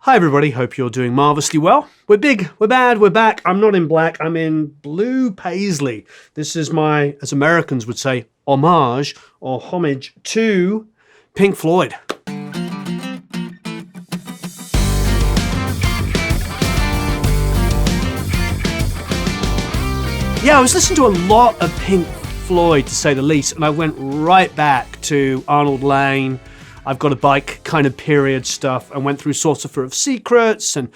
Hi everybody, hope you're doing marvelously well. We're big, we're bad, we're back. I'm not in black, I'm in blue paisley. This is my, as Americans would say, homage or homage to Pink Floyd. Yeah, I was listening to a lot of Pink Floyd, to say the least, and I went right back to Arnold Layne, I've Got a Bike kind of period stuff, and went through Sorcerer of Secrets and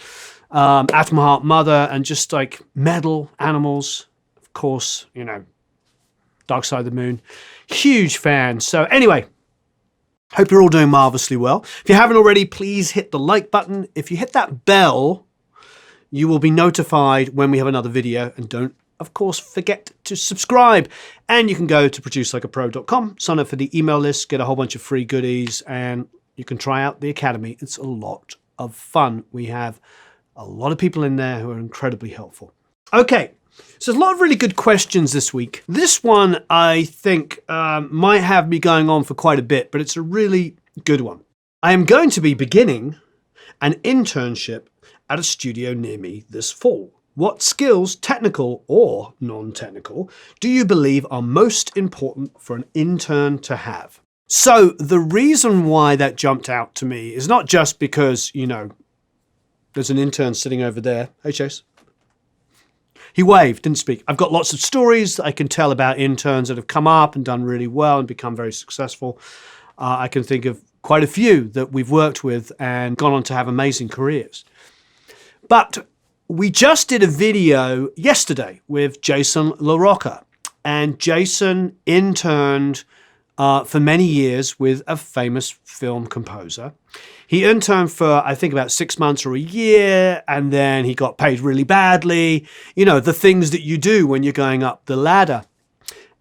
Atom Heart Mother and just like metal, Animals, of course, you know, Dark Side of the Moon. Huge fan. So anyway, hope you're all doing marvelously well. If you haven't already, please hit the like button. If you hit that bell, you will be notified when we have another video, and don't, of course, forget to subscribe. And you can go to producelikeapro.com, sign up for the email list, get a whole bunch of free goodies, and you can try out the Academy. It's a lot of fun. We have a lot of people in there who are incredibly helpful. Okay, so there's a lot of really good questions this week. This one, I think, might have me going on for quite a bit, but it's a really good one. I am going to be beginning an internship at a studio near me this fall. What skills, technical or non-technical, do you believe are most important for an intern to have? So the reason why that jumped out to me is not just because, you know, there's an intern sitting over there. Hey, Chase. He waved, didn't speak. I've got lots of stories that I can tell about interns that have come up and done really well and become very successful. I can think of quite a few that we've worked with and gone on to have amazing careers. But we just did a video yesterday with Jason LaRocca, and Jason interned for many years with a famous film composer. He interned for, I think, about 6 months or a year, and then he got paid really badly. You know, the things that you do when you're going up the ladder.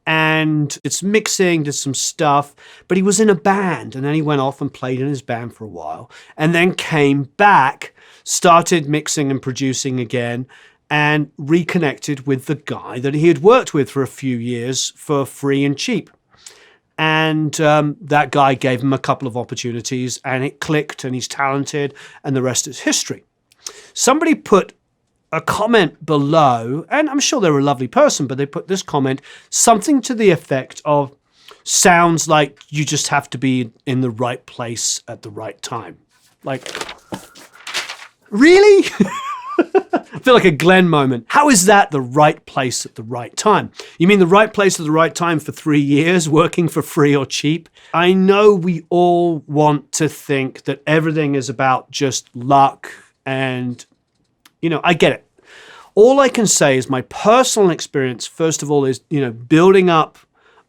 And it's mixing, did some stuff, but he was in a band, and then he went off and played in his band for a while, and then came back, started mixing and producing again, and reconnected with the guy that he had worked with for a few years for free and cheap. And that guy gave him a couple of opportunities, and it clicked, and he's talented, and the rest is history. Somebody put a comment below, and I'm sure they're a lovely person, but they put this comment, something to the effect of, sounds like you just have to be in the right place at the right time. Like, really? I feel like a Glenn moment. How is that the right place at the right time? You mean the right place at the right time for 3 years, working for free or cheap? I know we all want to think that everything is about just luck and, you know, I get it. All I can say is my personal experience, first of all, is, you know, building up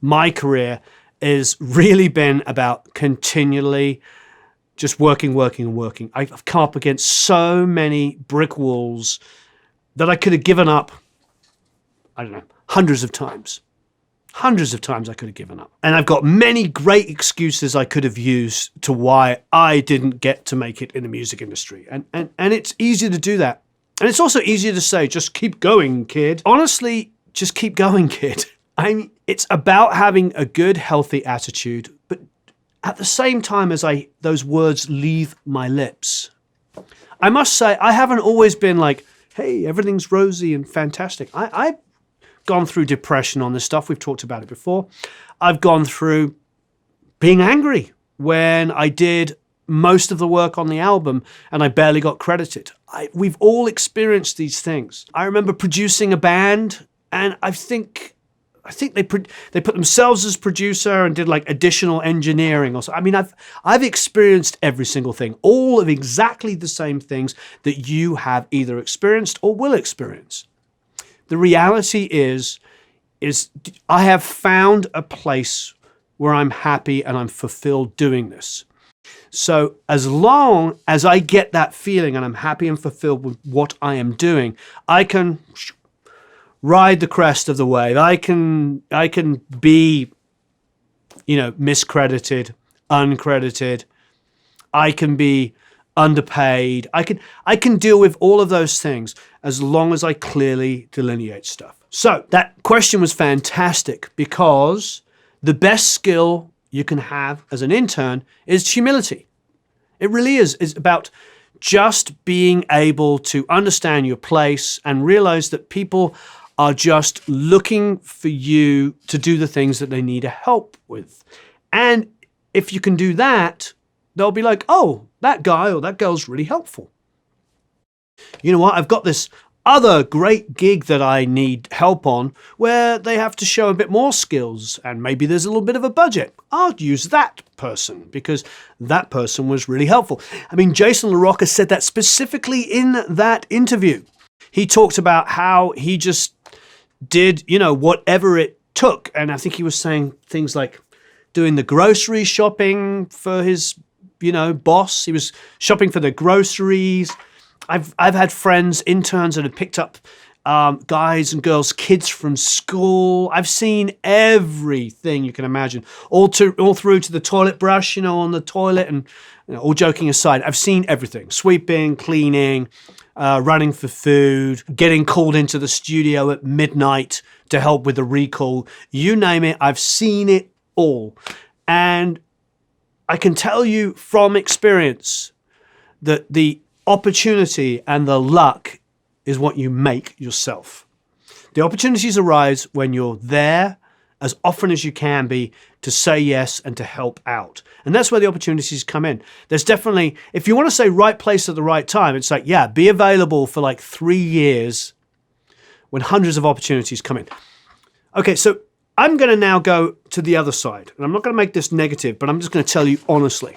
my career has really been about continually just working. I've come up against so many brick walls that I could have given up, I don't know, hundreds of times. Hundreds of times I could have given up. And I've got many great excuses I could have used to why I didn't get to make it in the music industry. And it's easy to do that. And it's also easier to say, just keep going, kid. Honestly, just keep going, kid. I mean, it's about having a good, healthy attitude, but at the same time as those words leave my lips, I must say, I haven't always been like, hey, everything's rosy and fantastic. I've gone through depression on this stuff. We've talked about it before. I've gone through being angry when I did most of the work on the album and I barely got credited. We've all experienced these things. I remember producing a band, and I think they put themselves as producer and did like additional engineering or so. I mean, I've experienced every single thing, all of exactly the same things that you have either experienced or will experience. The reality is I have found a place where I'm happy and I'm fulfilled doing this. So as long as I get that feeling and I'm happy and fulfilled with what I am doing, I can ride the crest of the wave. I can be, you know, miscredited, uncredited. I can be underpaid. I can deal with all of those things as long as I clearly delineate stuff. So that question was fantastic, because the best skill you can have as an intern is humility. It really is. It's about just being able to understand your place and realize that people are just looking for you to do the things that they need help with. And if you can do that, they'll be like, oh, that guy or that girl's really helpful. You know what? I've got this other great gig that I need help on where they have to show a bit more skills and maybe there's a little bit of a budget. I'll use that person because that person was really helpful. I mean, Jason LaRocca said that specifically in that interview. He talked about how he just did, whatever it took. And I think he was saying things like doing the grocery shopping for his, boss. He was shopping for the groceries. I've had friends, interns that have picked up guys and girls, kids from school. I've seen everything you can imagine, all through to the toilet brush, on the toilet, and all joking aside, I've seen everything: sweeping, cleaning, running for food, getting called into the studio at midnight to help with a recall. You name it, I've seen it all. And I can tell you from experience that the opportunity and the luck is what you make yourself. The opportunities arise when you're there as often as you can be to say yes and to help out. And that's where the opportunities come in. There's definitely, if you want to say right place at the right time, it's like, be available for like 3 years when hundreds of opportunities come in. Okay, so I'm going to now go to the other side. And I'm not going to make this negative, but I'm just going to tell you honestly.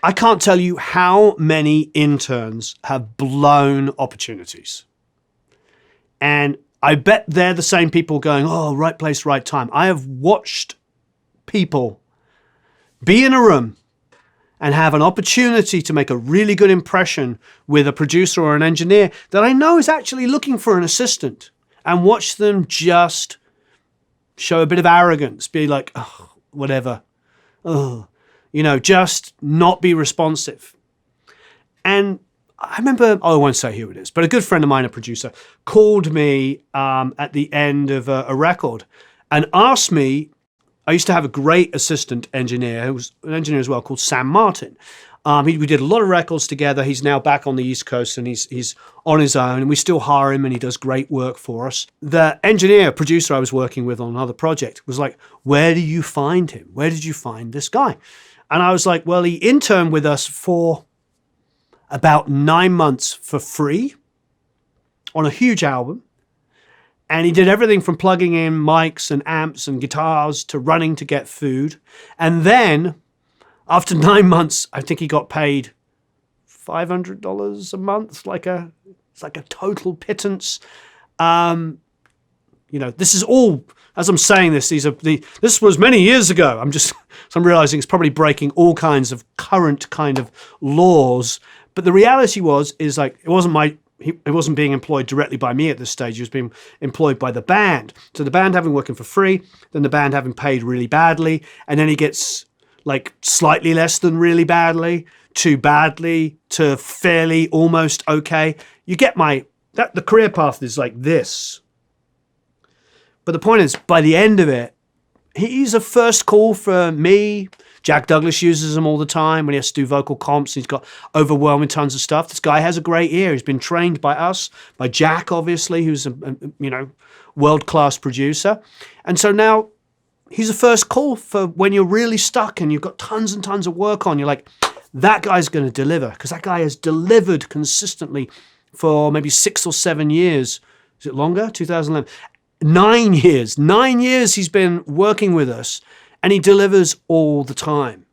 I can't tell you how many interns have blown opportunities. And I bet they're the same people going, oh, right place, right time. I have watched people be in a room and have an opportunity to make a really good impression with a producer or an engineer that I know is actually looking for an assistant, and watch them just show a bit of arrogance, be like, oh, whatever. Oh. Just not be responsive. And I remember, I won't say who it is, but a good friend of mine, a producer, called me at the end of a record and asked me. I used to have a great assistant engineer who was an engineer as well called Sam Martin. We did a lot of records together. He's now back on the East Coast and he's on his own, and we still hire him and he does great work for us. The producer I was working with on another project was like, where do you find him? Where did you find this guy? And I was like, well, he interned with us for about 9 months for free on a huge album. And he did everything from plugging in mics and amps and guitars to running to get food. And then after 9 months, I think he got paid $500 a month. It's like a total pittance. This is all, as I'm saying this, this was many years ago. I'm realizing it's probably breaking all kinds of current kind of laws. But the reality is like, it wasn't being employed directly by me at this stage. He was being employed by the band. So the band having working for free, then the band having paid really badly, and then he gets like slightly less than really badly, too badly, to fairly almost okay. You get the career path is like this. But the point is, by the end of it, he's a first call for me. Jack Douglas uses him all the time when he has to do vocal comps. He's got overwhelming tons of stuff. This guy has a great ear. He's been trained by us, by Jack, obviously, who's a world-class producer. And so now he's a first call for when you're really stuck and you've got tons and tons of work on. You're like, that guy's going to deliver, because that guy has delivered consistently for maybe 6 or 7 years. Is it longer? 2011. 9 years. 9 years he's been working with us, and he delivers all the time.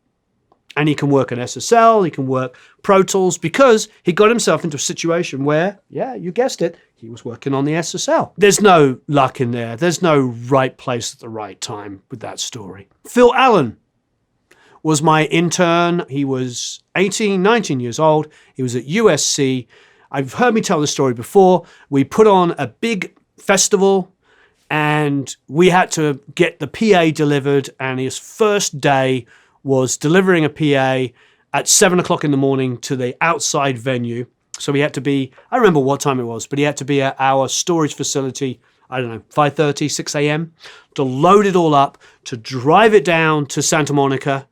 And he can work an SSL, he can work Pro Tools, because he got himself into a situation where, you guessed it, he was working on the SSL. There's no luck in there. There's no right place at the right time with that story. Phil Allen was my intern. He was 18, 19 years old. He was at USC. I've heard me tell this story before. We put on a big festival, and we had to get the PA delivered, and his first day was delivering a PA at 7 o'clock in the morning to the outside venue. So he had to be, I remember what time it was, but he had to be at our storage facility, 5:30, 6 a.m., to load it all up, to drive it down to Santa Monica,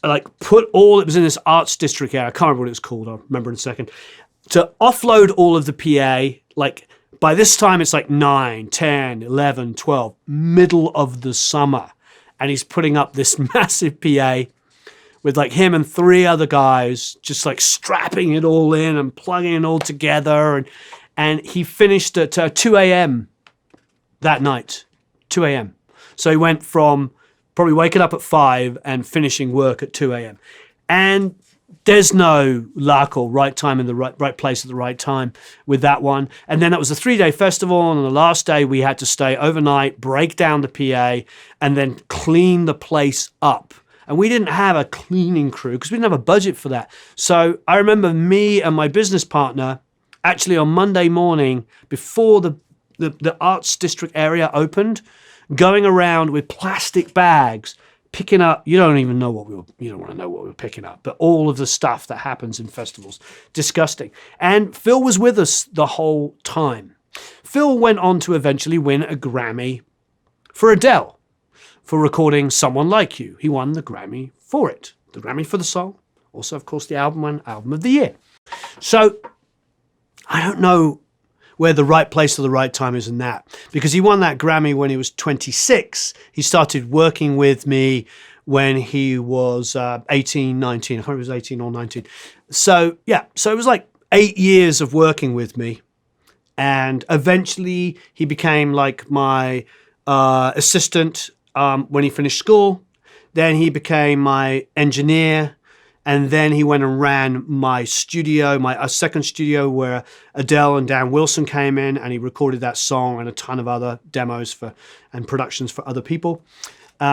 like put all, it was in this arts district area. I can't remember what it was called. I'll remember in a second. To offload all of the PA, like by this time it's like 9, 10, 11, 12, middle of the summer. And he's putting up this massive PA with like him and 3 other guys, just like strapping it all in and plugging it all together. And he finished at 2 a.m. that night, 2 a.m. So he went from probably waking up at 5 and finishing work at 2 a.m. And there's no luck or right time in the right place at the right time with that one. And then that was a 3-day festival. And on the last day, we had to stay overnight, break down the PA, and then clean the place up. And we didn't have a cleaning crew because we didn't have a budget for that. So I remember me and my business partner actually on Monday morning before the arts district area opened, going around with plastic bags, picking up, you don't want to know what we were picking up, but all of the stuff that happens in festivals. Disgusting. And Phil was with us the whole time. Phil went on to eventually win a Grammy for Adele for recording Someone Like You. He won the Grammy for it. The Grammy for the song. Also, of course, the album won Album of the Year. So I don't know where the right place or the right time is in that. Because he won that Grammy when he was 26. He started working with me when he was 18, 19. I think it was 18 or 19. So, yeah. So it was like 8 years of working with me. And eventually he became like my assistant when he finished school. Then he became my engineer. And then he went and ran my studio, my second studio where Adele and Dan Wilson came in, and he recorded that song and a ton of other demos and productions for other people.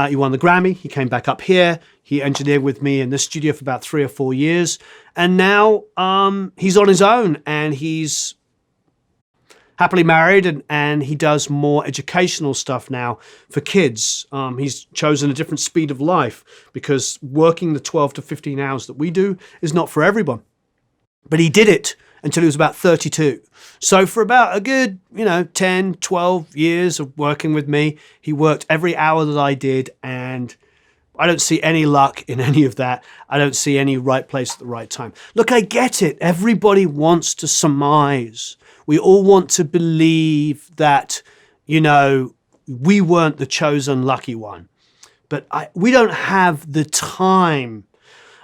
He won the Grammy. He came back up here. He engineered with me in this studio for about 3 or 4 years. And now he's on his own, and he's happily married, and he does more educational stuff now for kids. He's chosen a different speed of life because working the 12 to 15 hours that we do is not for everyone. But he did it until he was about 32. So for about a good, 10, 12 years of working with me, he worked every hour that I did, and I don't see any luck in any of that. I don't see any right place at the right time. Look, I get it. Everybody wants to surmise. We all want to believe that, we weren't the chosen lucky one. But we don't have the time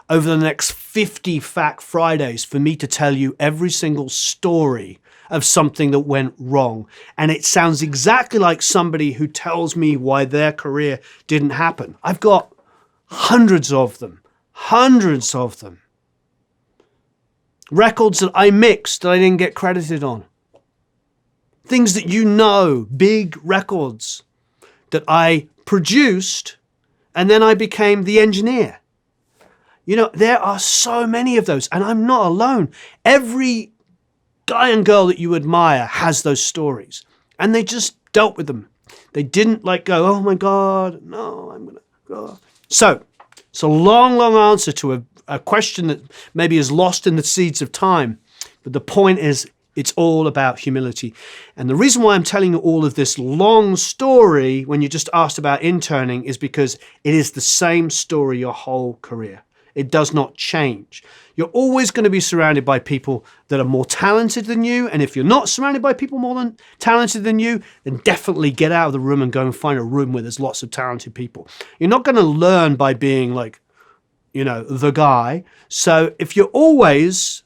over the next 50 Fact Fridays for me to tell you every single story of something that went wrong. And it sounds exactly like somebody who tells me why their career didn't happen. I've got hundreds of them. Records that I mixed that I didn't get credited on. Things that big records that I produced, and then I became the engineer. There are so many of those, and I'm not alone. Every guy and girl that you admire has those stories, and they just dealt with them. They didn't go, oh my God, no, I'm going to go. So it's a long answer to a question that maybe is lost in the seeds of time. But the point is, it's all about humility. And the reason why I'm telling you all of this long story when you just asked about interning is because it is the same story your whole career. It does not change. You're always going to be surrounded by people that are more talented than you. And if you're not surrounded by people more talented than you, then definitely get out of the room and go and find a room where there's lots of talented people. You're not going to learn by being the guy. So if you're always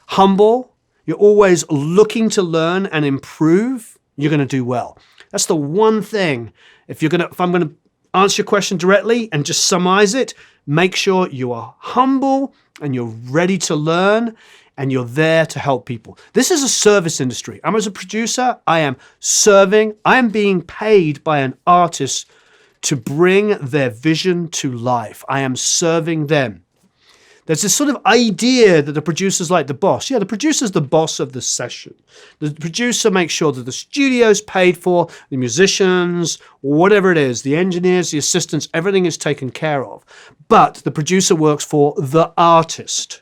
humble, you're always looking to learn and improve, you're going to do well. That's the one thing. If I'm going to answer your question directly and just summarize it, make sure you are humble and you're ready to learn and you're there to help people. This is a service industry. I'm as a producer, I am serving. I am being paid by an artist to bring their vision to life. I am serving them. There's this sort of idea that the producer's like the boss. Yeah, the producer's the boss of the session. The producer makes sure that the studio's paid for, the musicians, whatever it is, the engineers, the assistants, everything is taken care of. But the producer works for the artist.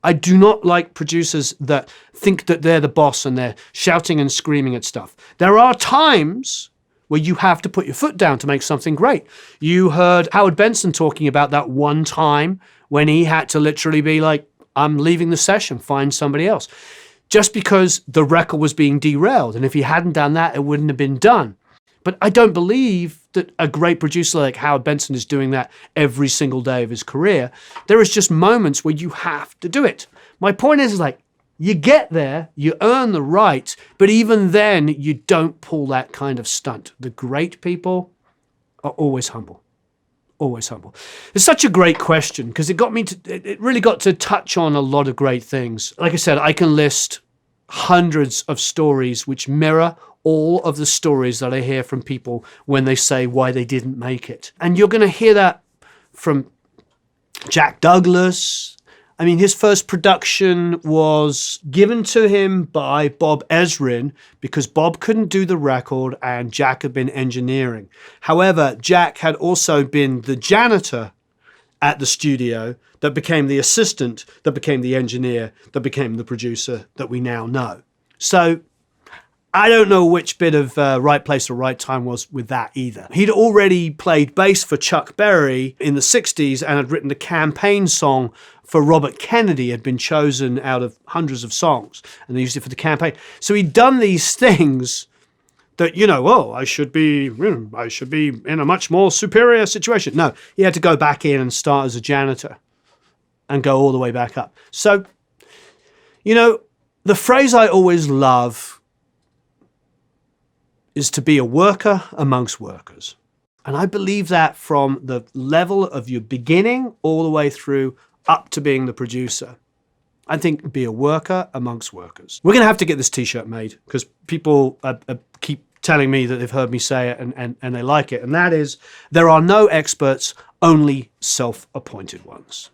I do not like producers that think that they're the boss and they're shouting and screaming at stuff. There are times where you have to put your foot down to make something great. You heard Howard Benson talking about that one time when he had to literally be like, I'm leaving the session, find somebody else. Just because the record was being derailed. And if he hadn't done that, it wouldn't have been done. But I don't believe that a great producer like Howard Benson is doing that every single day of his career. There is just moments where you have to do it. My point is like, you get there, you earn the right, but even then, you don't pull that kind of stunt. The great people are always humble. Always humble. It's such a great question because it really got to touch on a lot of great things. Like I said, I can list hundreds of stories which mirror all of the stories that I hear from people when they say why they didn't make it. And you're going to hear that from Jack Douglas. I mean, his first production was given to him by Bob Ezrin because Bob couldn't do the record and Jack had been engineering. However, Jack had also been the janitor at the studio that became the assistant, that became the engineer, that became the producer that we now know. So I don't know which bit of right place or right time was with that either. He'd already played bass for Chuck Berry in the 60s and had written a campaign song for Robert Kennedy, had been chosen out of hundreds of songs, and they used it for the campaign. So he'd done these things that, I should be in a much more superior situation. No, he had to go back in and start as a janitor and go all the way back up. So, the phrase I always love is to be a worker amongst workers. And I believe that from the level of your beginning all the way through up to being the producer. I think be a worker amongst workers. We're going to have to get this t-shirt made because people keep telling me that they've heard me say it and they like it. And that is, there are no experts, only self-appointed ones.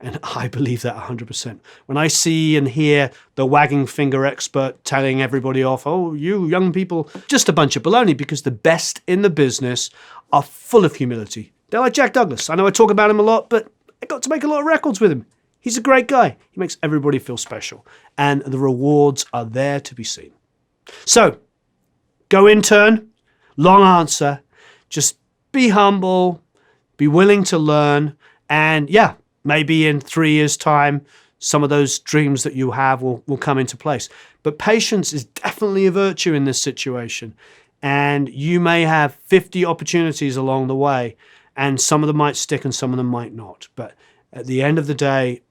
And I believe that 100%. When I see and hear the wagging finger expert telling everybody off, oh, you young people, just a bunch of baloney, because the best in the business are full of humility. They're like Jack Douglas. I know I talk about him a lot, but I got to make a lot of records with him. He's a great guy. He makes everybody feel special. And the rewards are there to be seen. So, go intern. Long answer. Just be humble. Be willing to learn. And yeah, maybe in 3 years' time, some of those dreams that you have will come into place. But patience is definitely a virtue in this situation. And you may have 50 opportunities along the way. And some of them might stick and some of them might not. But at the end of the day,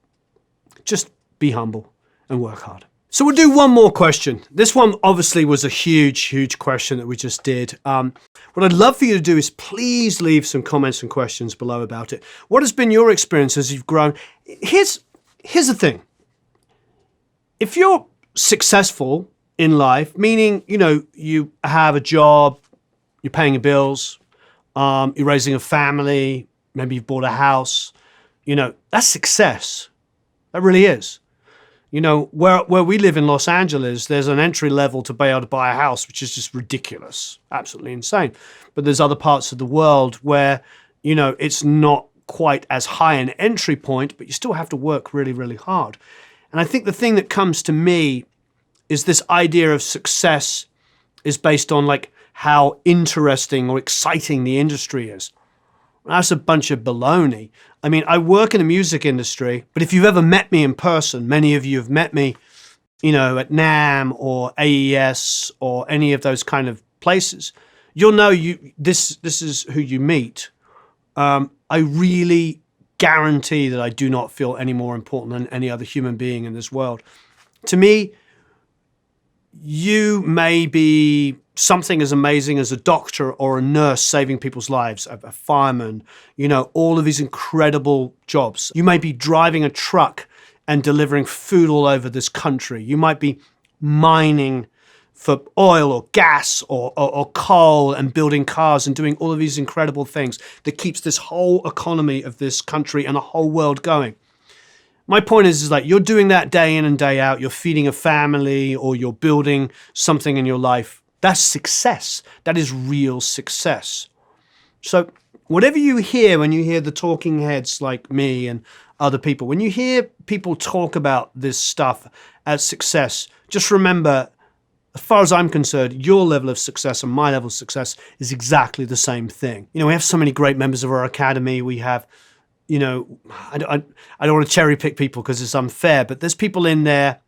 just be humble and work hard. So we'll do one more question. This one obviously was a huge, huge question that we just did. What I'd love for you to do is please leave some comments and questions below about it. What has been your experience as you've grown? Here's the thing. If you're successful in life, meaning, you have a job, you're paying your bills, you're raising a family, maybe you've bought a house, that's success. That really is. Where we live in Los Angeles, there's an entry level to be able to buy a house, which is just ridiculous, absolutely insane. But there's other parts of the world where, it's not quite as high an entry point, but you still have to work really, really hard. And I think the thing that comes to me is this idea of success is based on like how interesting or exciting the industry is. That's a bunch of baloney. I mean, I work in the music industry, but if you've ever met me in person, many of you have met me, at NAMM or AES or any of those kind of places, you'll know this is who you meet. I really guarantee that I do not feel any more important than any other human being in this world. To me, you may be something as amazing as a doctor or a nurse saving people's lives, a fireman, all of these incredible jobs. You may be driving a truck and delivering food all over this country. You might be mining for oil or gas or coal and building cars and doing all of these incredible things that keeps this whole economy of this country and the whole world going. My point is like you're doing that day in and day out. You're feeding a family or you're building something in your life. That's success. That is real success. So whatever you hear when you hear the talking heads like me and other people, when you hear people talk about this stuff as success, just remember as far as I'm concerned, your level of success and my level of success is exactly the same thing. We have so many great members of our academy. We have, I don't want to cherry pick people because it's unfair, but there's people in there,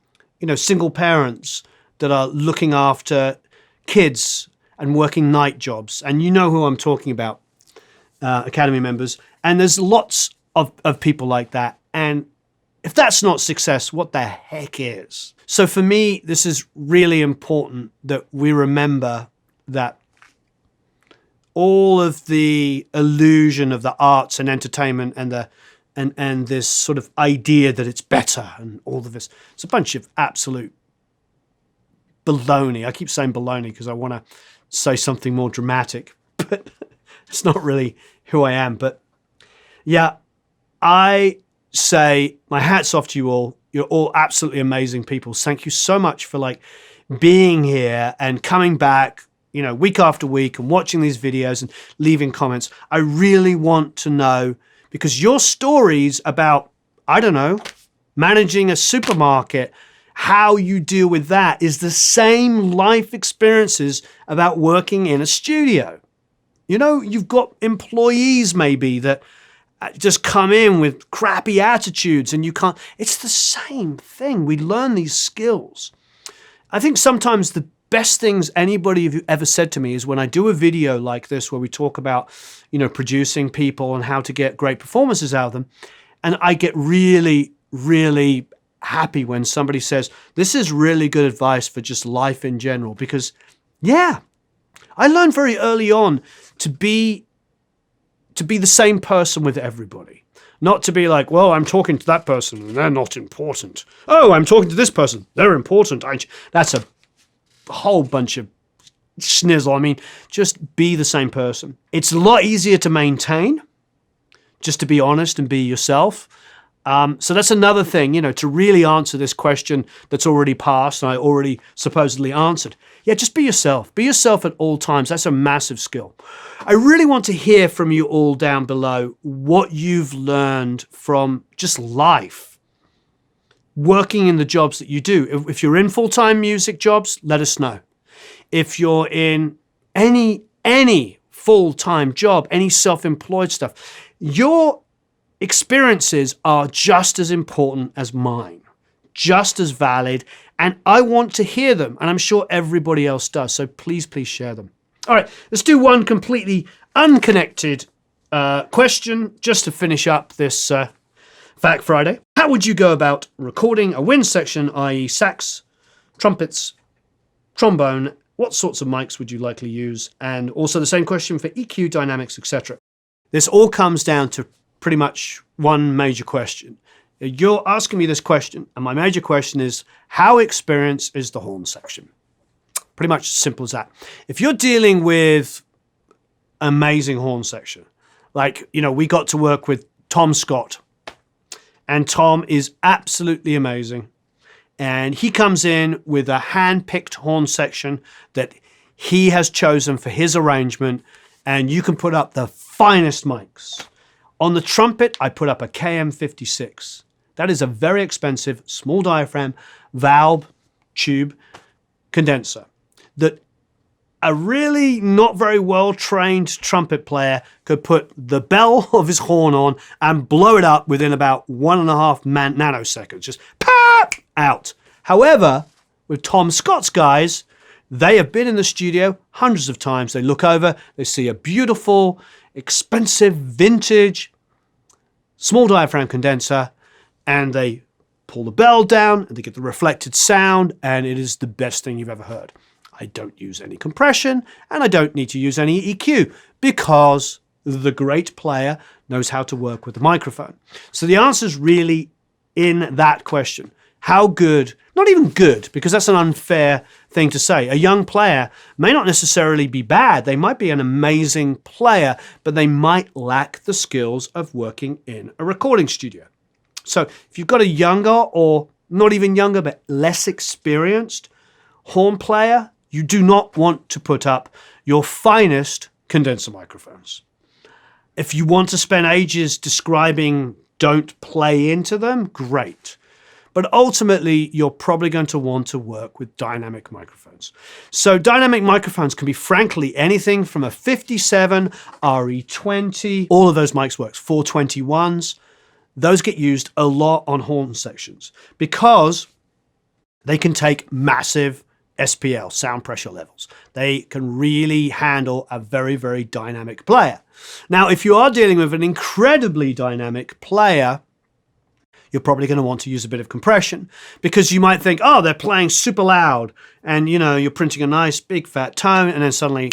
single parents that are looking after kids and working night jobs. And you know who I'm talking about, academy members. And there's lots of people like that. And if that's not success, what the heck is? So for me, this is really important that we remember that all of the illusion of the arts and entertainment and this sort of idea that it's better and all of this, it's a bunch of absolute baloney. I keep saying baloney because I want to say something more dramatic, but it's not really who I am. But yeah, I say my hat's off to you all. You're all absolutely amazing people. Thank you so much for being here and coming back, week after week and watching these videos and leaving comments. I really want to know, because your stories about, I don't know, managing a supermarket, how you deal with that is the same life experiences about working in a studio. You've got employees maybe that just come in with crappy attitudes and you can't. It's the same thing. We learn these skills. I think sometimes the best things anybody have ever said to me is when I do a video like this where we talk about, producing people and how to get great performances out of them. And I get really, really happy when somebody says, this is really good advice for just life in general. Because, yeah, I learned very early on to be the same person with everybody. Not to be like, well, I'm talking to that person and they're not important. Oh, I'm talking to this person. They're important. That's a whole bunch of schnizzle. I mean, just be the same person. It's a lot easier to maintain, just to be honest and be yourself. So that's another thing, to really answer this question that's already passed and I already supposedly answered. Yeah, just be yourself. Be yourself at all times. That's a massive skill. I really want to hear from you all down below what you've learned from just life, working in the jobs that you do. If you're in full-time music jobs, let us know. If you're in any full-time job, any self-employed stuff, your experiences are just as important as mine, just as valid, and I want to hear them, and I'm sure everybody else does, so please, please share them. All right, let's do one completely unconnected question just to finish up this Fact Friday. How would you go about recording a wind section, i.e. sax, trumpets, trombone? What sorts of mics would you likely use? And also the same question for EQ, dynamics, etc. This all comes down to pretty much one major question. You're asking me this question, and my major question is, how experienced is the horn section? Pretty much as simple as that. If you're dealing with amazing horn section, we got to work with Tom Scott, and Tom is absolutely amazing. And he comes in with a hand-picked horn section that he has chosen for his arrangement, and you can put up the finest mics. On the trumpet, I put up a KM56. That is a very expensive, small diaphragm, valve, tube condenser that a really not very well-trained trumpet player could put the bell of his horn on and blow it up within about 1.5 nanoseconds. Just pop out. However, with Tom Scott's guys, they have been in the studio hundreds of times. They look over, they see a beautiful, expensive, vintage, small diaphragm condenser, and they pull the bell down and they get the reflected sound, and it is the best thing you've ever heard. I don't use any compression and I don't need to use any EQ because the great player knows how to work with the microphone. So the answer is really in that question. How good, not even good, because that's an unfair thing to say. A young player may not necessarily be bad. They might be an amazing player, but they might lack the skills of working in a recording studio. So if you've got a younger or not even younger, but less experienced horn player, you do not want to put up your finest condenser microphones. If you want to spend ages describing don't play into them, great. But ultimately, you're probably going to want to work with dynamic microphones. So dynamic microphones can be, frankly, anything from a 57, RE20, all of those mics works, 421s. Those get used a lot on horn sections because they can take massive SPL, sound pressure levels. They can really handle a very, very dynamic player. Now, if you are dealing with an incredibly dynamic player, you're probably going to want to use a bit of compression because you might think, oh, they're playing super loud and, you're printing a nice big fat tone and then suddenly,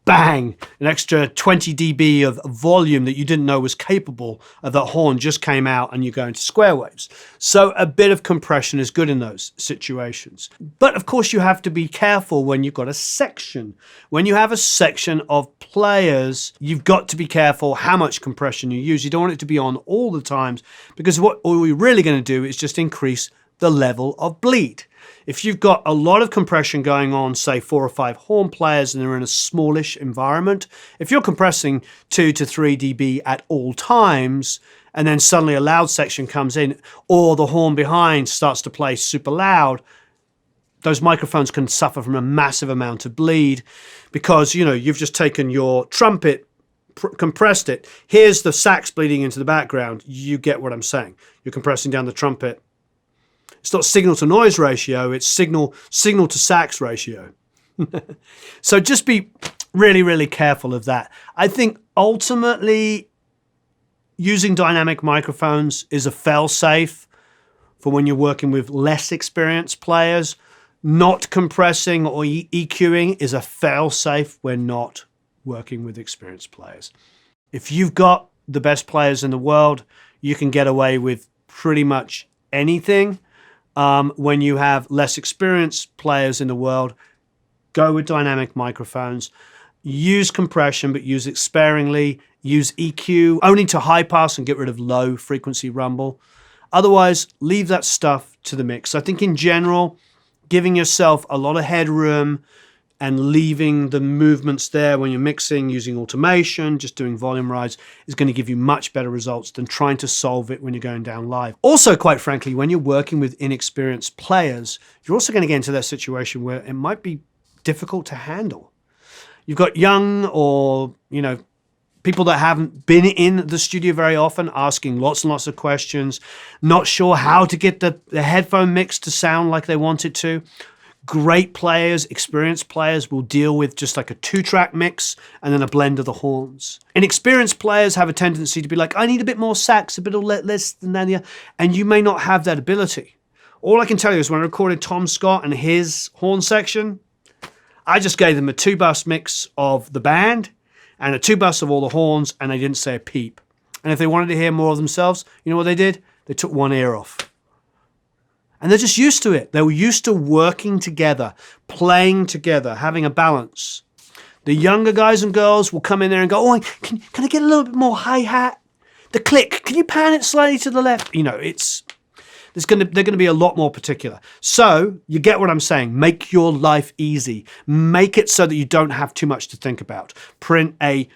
bang, an extra 20 dB of volume that you didn't know was capable of that horn just came out and you go into square waves. So a bit of compression is good in those situations. But of course you have to be careful when you've got a section. When you have a section of players, you've got to be careful how much compression you use. You don't want it to be on all the times because what we're really going to do is just increase the level of bleed. If you've got a lot of compression going on, say 4 or 5 horn players and they're in a smallish environment, if you're compressing 2 to 3 dB at all times, and then suddenly a loud section comes in, or the horn behind starts to play super loud, those microphones can suffer from a massive amount of bleed because, you've just taken your trumpet, compressed it. Here's the sax bleeding into the background. You get what I'm saying. You're compressing down the trumpet. It's not signal to noise ratio, it's signal to sax ratio. So just be really, really careful of that. I think ultimately using dynamic microphones is a fail-safe for when you're working with less experienced players. Not compressing or EQing is a fail-safe when not working with experienced players. If you've got the best players in the world, you can get away with pretty much anything. When you have less experienced players in the world, go with dynamic microphones. Use compression, but use it sparingly. Use EQ only to high pass and get rid of low frequency rumble. Otherwise, leave that stuff to the mix. I think in general, giving yourself a lot of headroom and leaving the movements there when you're mixing, using automation, just doing volume rides, is going to give you much better results than trying to solve it when you're going down live. Also, quite frankly, when you're working with inexperienced players, you're also going to get into that situation where it might be difficult to handle. You've got young or, people that haven't been in the studio very often, asking lots and lots of questions, not sure how to get the headphone mix to sound like they want it to. Great players, experienced players will deal with just like a 2-track mix and then a blend of the horns. Inexperienced players have a tendency to be like, I need a bit more sax, a bit less than that, and you may not have that ability. All I can tell you is when I recorded Tom Scott and his horn section, I just gave them a 2-bus mix of the band and a 2-bus of all the horns, and they didn't say a peep. And if they wanted to hear more of themselves, you know what they did? They took one ear off. And they're just used to it. They were used to working together, playing together, having a balance. The younger guys and girls will come in there and go, oh, can I get a little bit more hi-hat? The click, can you pan it slightly to the left? They're going to be a lot more particular. So you get what I'm saying. Make your life easy. Make it so that you don't have too much to think about. Print a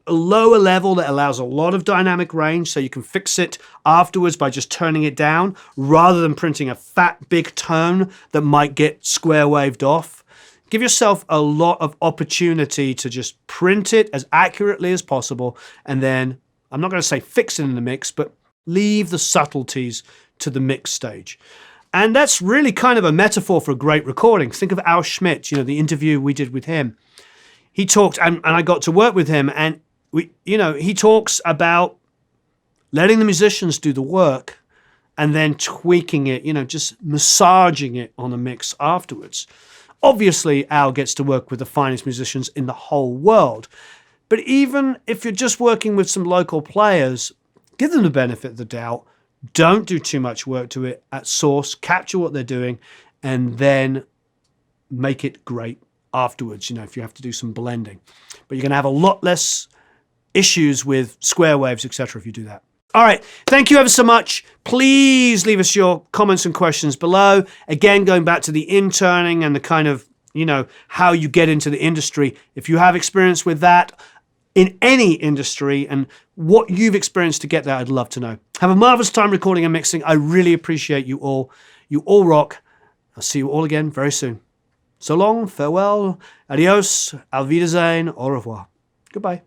lower level that allows a lot of dynamic range so you can fix it afterwards by just turning it down rather than printing a fat, big tone that might get square waved off. Give yourself a lot of opportunity to just print it as accurately as possible and then, I'm not going to say fix it in the mix, but leave the subtleties to the mix stage. And that's really kind of a metaphor for a great recording. Think of Al Schmidt, the interview we did with him. He talked, and I got to work with him, and he talks about letting the musicians do the work and then tweaking it, just massaging it on a mix afterwards. Obviously, Al gets to work with the finest musicians in the whole world. But even if you're just working with some local players, give them the benefit of the doubt. Don't do too much work to it at source. Capture what they're doing and then make it great afterwards, if you have to do some blending. But you're going to have a lot less issues with square waves, etc. if you do that. All right. Thank you ever so much. Please leave us your comments and questions below. Again, going back to the interning and the kind of, how you get into the industry. If you have experience with that, in any industry, and what you've experienced to get there, I'd love to know. Have a marvelous time recording and mixing. I really appreciate you all. You all rock. I'll see you all again very soon. So long, farewell, adios, auf Wiedersehen, au revoir. Goodbye.